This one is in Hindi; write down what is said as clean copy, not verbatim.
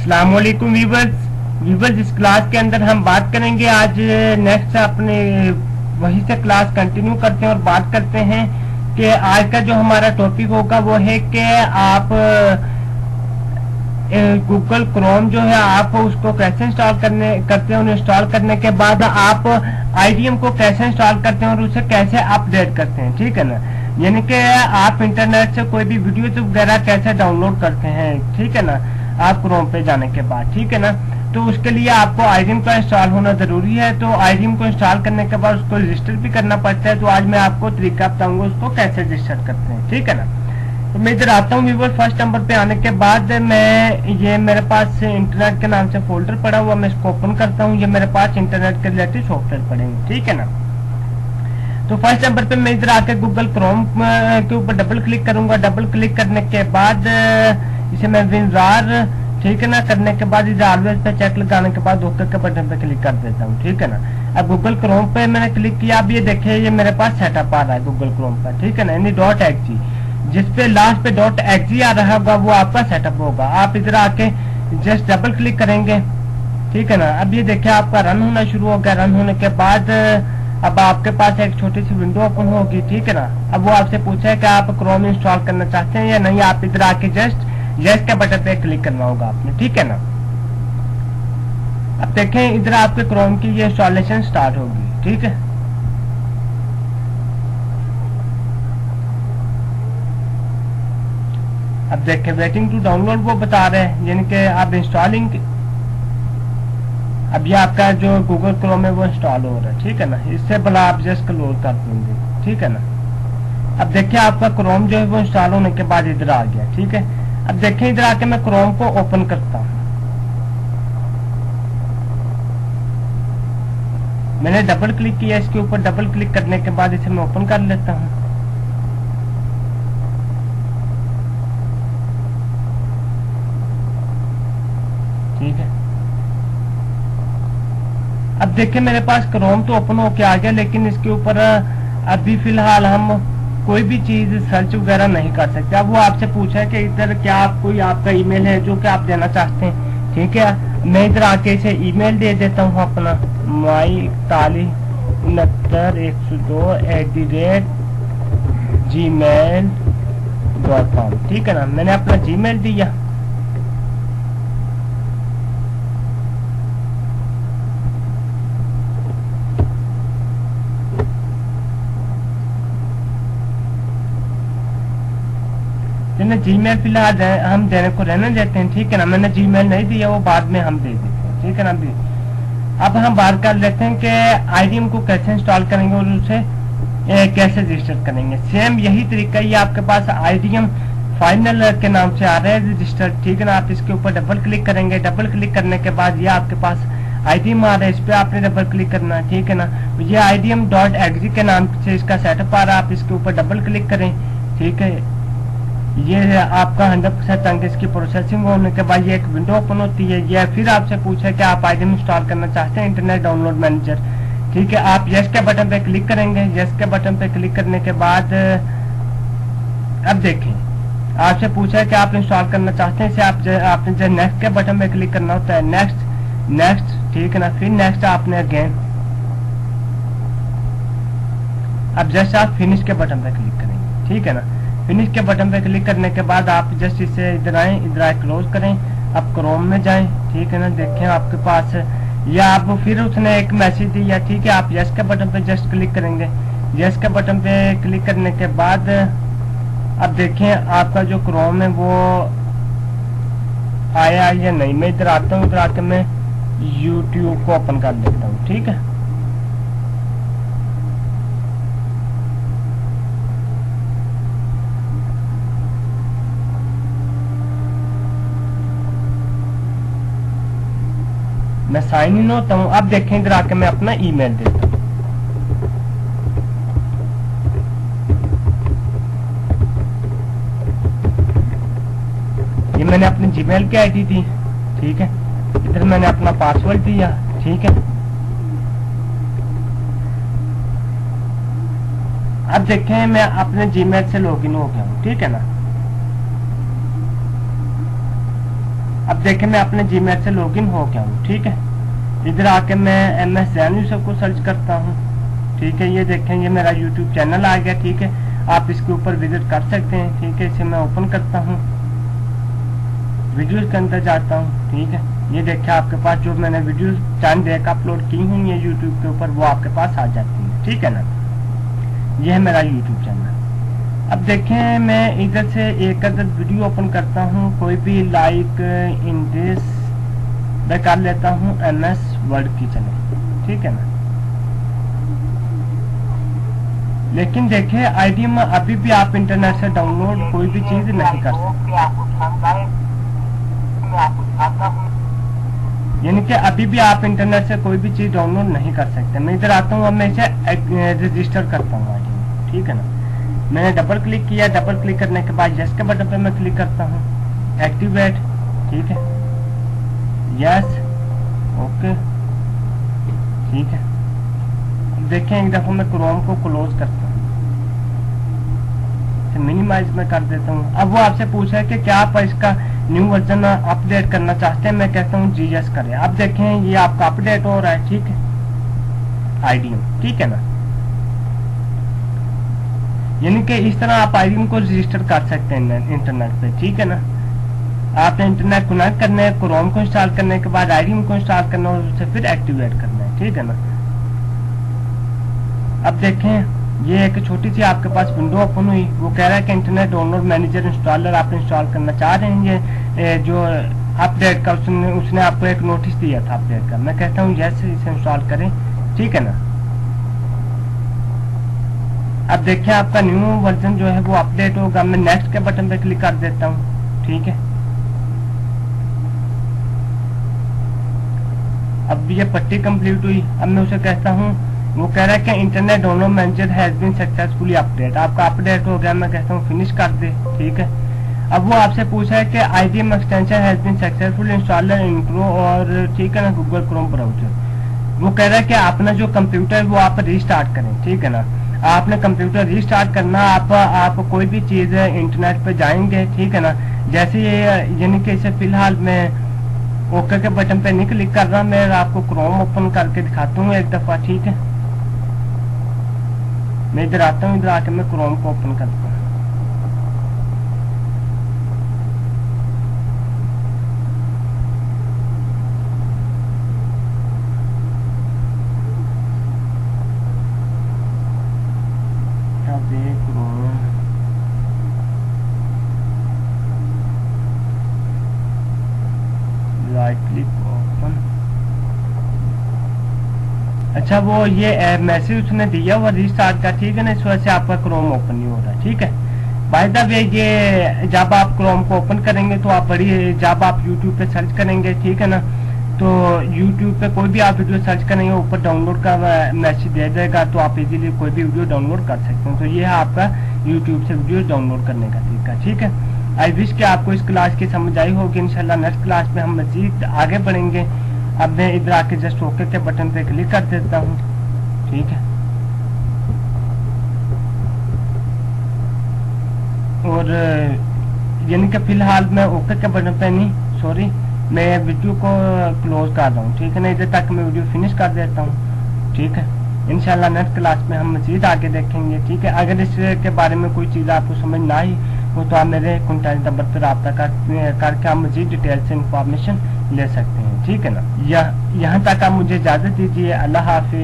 अस्सलाम वालेकुम वीवर्स, इस क्लास के अंदर हम बात करेंगे आज नेक्स्ट अपने वही से क्लास कंटिन्यू करते हैं और बात करते हैं कि आज का जो हमारा टॉपिक होगा वो है कि आप गूगल क्रोम जो है आप उसको कैसे इंस्टॉल करते हैं। इंस्टॉल करने के बाद आप आईडीएम को कैसे इंस्टॉल करते हैं और उसे कैसे अपडेट करते हैं, ठीक है ना। यानी कि आप इंटरनेट से कोई भी वीडियो वगैरह कैसे डाउनलोड करते हैं, ठीक है ना, आप क्रोम पे जाने के बाद, ठीक है ना। तो उसके लिए आपको आईडीएम का इंस्टॉल होना जरूरी है। तो आईडीएम को इंस्टॉल करने के बाद उसको रजिस्टर भी करना पड़ता है। तो आज मैं आपको तरीका बताऊंगा उसको कैसे रजिस्टर करते हैं, ठीक है ना। तो मैं इधर आता हूँ व्यूअर, फर्स्ट नंबर पे आने के बाद मैं ये मेरे पास इंटरनेट के नाम से फोल्डर पड़ा हुआ, मैं इसको ओपन करता हूँ। ये मेरे पास इंटरनेट के रिलेटेड सॉफ्टवेयर पड़े हैं, ठीक है ना। तो फर्स्ट नंबर पे मैं इधर आके गूगल क्रोम के ऊपर डबल क्लिक करूंगा। डबल क्लिक करने के बाद इसे मैं विनरार, ठीक है ना, करने के बाद इधर ऑलवेज पे चेक लगाने के बाद ओके के बटन पे क्लिक कर देता हूँ, ठीक है ना। अब गूगल क्रोम पे मैंने क्लिक किया। अब ये देखिए ये मेरे पास सेटअप आ रहा है गूगल क्रोम पर, ठीक है ना, यानी .exe, जिसपे लास्ट पे .exe आ रहा होगा वो आपका सेटअप होगा। आप इधर आके जस्ट डबल क्लिक करेंगे, ठीक है ना। अब ये देखिए आपका रन होना शुरू हो गया। रन होने के बाद अब आपके पास एक छोटी सी विंडो ओपन होगी, ठीक है ना। अब वो आपसे पूछा है कि आप क्रोम इंस्टॉल करना चाहते हैं या नहीं। आप इधर आके जस्ट यस के बटन पे क्लिक करना होगा आपने, ठीक है ना। अब देखें इधर आपके क्रोम की ये इंस्टॉलेशन स्टार्ट होगी, ठीक है। अब देखें वेटिंग टू डाउनलोड वो बता रहे हैं, यानी कि आप इंस्टॉलिंग, अब ये आपका जो गूगल क्रोम है वो इंस्टॉल हो रहा है, ठीक है ना। इससे भला आप जस्ट क्लोज कर देंगे, ठीक है ना। अब देखिए आपका क्रोम जो है वो इंस्टॉल होने के बाद इधर आ गया, ठीक है। अब देखें इधर आके मैं क्रोम को ओपन करता हूँ। मैंने डबल क्लिक किया इसके ऊपर। डबल क्लिक करने के बाद इसे मैं ओपन कर लेता हूँ, ठीक है। अब देखिए मेरे पास क्रोम तो ओपन होके आ गया, लेकिन इसके ऊपर अभी फिलहाल हम कोई भी चीज सर्च वगैरह नहीं कर सकते। अब वो आपसे पूछा है कि इधर क्या आप कोई आपका ईमेल है जो कि आप देना चाहते हैं, ठीक है। मैं इधर आके इसे ईमेल दे देता हूँ अपना my6969@gmail.com, ठीक है ना। मैंने अपना जीमेल दिया। जीमेल फिलहाल हम देने को रहने देते हैं, ठीक है ना। मैंने जीमेल नहीं दिया, वो बाद में हम दे देते हैं, ठीक है ना। अब हम बात कर लेते हैं कि आईडीएम को कैसे इंस्टॉल करेंगे और उसे कैसे रजिस्टर करेंगे। सेम यही तरीका ये आपके पास आईडीएम फाइनल के नाम से आ रहा है रजिस्टर, ठीक है ना। आप इसके ऊपर डबल क्लिक करेंगे। डबल क्लिक करने के बाद ये आपके पास आईडीएम आ रहा है, इस पे आपने डबल क्लिक करना है, ठीक है ना। ये IDM.exe के नाम से इसका सेटअप आ रहा है। आप इसके ऊपर डबल क्लिक करें, ठीक है। ये आपका 100% अंक इसकी प्रोसेसिंग होने के बाद ये एक विंडो ओपन होती है। ये फिर आपसे पूछे कि आप आईडीएम इंस्टॉल करना चाहते हैं इंटरनेट डाउनलोड मैनेजर, ठीक है। आप यस के बटन पे क्लिक करेंगे। यस के बटन पे क्लिक करने के बाद अब देखें आपसे पूछा है कि आप इंस्टॉल करना चाहते हैं इसे। आपने जो नेक्स्ट के बटन पे क्लिक करना होता है, नेक्स्ट, ठीक है ना। फिर नेक्स्ट आपने अगेन, अब जस्ट आप फिनिश के बटन पे क्लिक करेंगे, ठीक है ना। फिनिश के बटन पे क्लिक करने के बाद आप जस्ट इसे इधर आए क्लोज करें। अब क्रोम में जाएं, ठीक है ना। देखें आपके पास या आप फिर उसने एक मैसेज दिया, ठीक है। आप यस के बटन पे जस्ट क्लिक करेंगे। यस के बटन पे क्लिक करने के बाद अब देखें आपका जो क्रोम है वो आया या नहीं। मैं इधर आता हूँ, इधर आके मैं यूट्यूब को ओपन कर लेता हूँ, ठीक है। मैं साइन इन होता हूँ। अब देखें इधर आके मैं अपना ईमेल देता हूँ। ये मैंने अपनी जीमेल की आईडी दी, ठीक है। इधर मैंने अपना पासवर्ड दिया, ठीक है। अब देखें मैं अपने जीमेल से लॉगिन हो गया हूँ, ठीक है ना। अब देखें मैं अपने जीमेल से लॉगिन हो गया हूँ, ठीक है। इधर आके मैं MS जैन यूसुफ को सर्च करता हूँ, ठीक है। ये देखें ये मेरा यूट्यूब चैनल आ गया, ठीक है। आप इसके ऊपर विजिट कर सकते हैं, ठीक है। इसे मैं ओपन करता हूँ, वीडियोस के अंदर जाता हूँ, ठीक है। ये देखें आपके पास जो मैंने वीडियोस चंद एक अपलोड की हुई है यूट्यूब के ऊपर, वो आपके पास आ जाती है, ठीक है ना। ये है मेरा यूट्यूब चैनल। अब देखें मैं इधर से एक अदर वीडियो ओपन करता हूँ, कोई भी लाइक इन दिस मैं कर लेता हूँ MS वर्ड किचन, ठीक है ना। लेकिन देखें IDM अभी भी आप इंटरनेट से डाउनलोड कोई भी चीज नहीं कर सकते, यानी कि अभी भी आप इंटरनेट से कोई भी चीज डाउनलोड नहीं कर सकते। मैं इधर आता हूँ, अब मैं इसे रजिस्टर करता हूँ IDM, ठीक है ना। मैंने डबल क्लिक किया, डबल क्लिक करने के बाद यस के बटन पे मैं क्लिक करता हूँ, एक्टिवेट, ठीक है, यस, ओके, ठीक है। देखें एक दफा मैं क्रोम को क्लोज करता हूँ, मिनिमाइज में कर देता हूँ। अब वो आपसे पूछा है कि क्या आप इसका न्यू वर्जन अपडेट करना चाहते हैं, मैं कहता हूँ जी यस करें। अब देखें ये आपका अपडेट हो रहा है, ठीक है, IDM, ठीक है ना। यानी कि इस तरह आप IDM को रजिस्टर कर सकते हैं इंटरनेट पे, ठीक है ना। आपने इंटरनेट कनेक्ट करना है, क्रोम को इंस्टॉल करने के बाद IDM को इंस्टॉल करना है और उसे फिर एक्टिवेट करना है, ठीक है ना। अब देखें ये एक छोटी सी आपके पास विंडो ओपन हुई, वो कह रहा है कि इंटरनेट डाउनलोड मैनेजर इंस्टॉलर आप इंस्टॉल करना चाह रहे हैं। ये जो अपडेट का उसने आपको एक नोटिस दिया था अपडेट का, मैं कहता हूँ यस इसे इंस्टॉल करें, ठीक है ना। अब देखिए आपका न्यू वर्जन जो है वो अपडेट होगा। मैं नेक्स्ट के बटन पे क्लिक कर देता हूँ, ठीक है। अब ये पट्टी कंप्लीट हुई। अब मैं उसे कहता हूँ, वो कह रहा है कि internet download manager has been successfully update, आपका अपडेट हो गया। मैं कहता हूँ फिनिश कर दे, ठीक है। अब वो आपसे पूछा है कि IDM extension has been successfully installer in Chrome और ठीक है ना गूगल क्रोम ब्राउजर। वो कह रहा है कि अपना जो कंप्यूटर है वो आप रीस्टार्ट करें, ठीक है ना। आपने कंप्यूटर रीस्टार्ट करना, आप कोई भी चीज इंटरनेट पे जाएंगे, ठीक है ना। जैसे ये यानी कि इसे फिलहाल मैं ओके के बटन पे नहीं क्लिक कर रहा, मैं आपको क्रोम ओपन करके दिखाता हूँ एक दफा, ठीक है। मैं इधर आता हूँ, इधर आके मैं क्रोम को ओपन करता हूँ। Right click open. अच्छा वो ये मैसेज उसने दिया हुआ रीस्टार्ट का, ठीक है ना, इस वजह से आपका क्रोम ओपन नहीं हो रहा, ठीक है। बाय द वे ये जब आप क्रोम को ओपन करेंगे तो आप जब आप यूट्यूब पे सर्च करेंगे, ठीक है ना, तो यूट्यूब पे कोई भी आप वीडियो सर्च करेंगे ऊपर डाउनलोड का मैसेज दे देगा, तो आप इजीली कोई भी वीडियो डाउनलोड कर सकते हैं। तो ये है आपका यूट्यूब से वीडियो डाउनलोड करने का तरीका, ठीक है। आई विश कि आपको इस क्लास की समझ आई होगी। इंशाल्लाह नेक्स्ट क्लास में हम मजीद आगे बढ़ेंगे। अब मैं इधर आके जस्ट ओके के बटन पे क्लिक कर देता हूँ, ठीक है। और यानी कि फिलहाल मैं ओके के बटन पे नहीं, सॉरी, मैं वीडियो को क्लोज कर रहा हूँ, ठीक है ना। इधर तक मैं वीडियो फिनिश कर देता हूँ, ठीक है। इंशाल्लाह नेक्स्ट क्लास में हम मजीद आगे देखेंगे, ठीक है। अगर इसके बारे में कोई चीज़ आपको समझ ना आई वो तो आप मेरे कॉन्टैक्ट नंबर पर रब्ता करके आप मजीद डिटेल से इंफॉर्मेशन ले सकते हैं, ठीक है ना। यहाँ तक आप मुझे इजाज़त दीजिए। अल्लाह हाफिज़।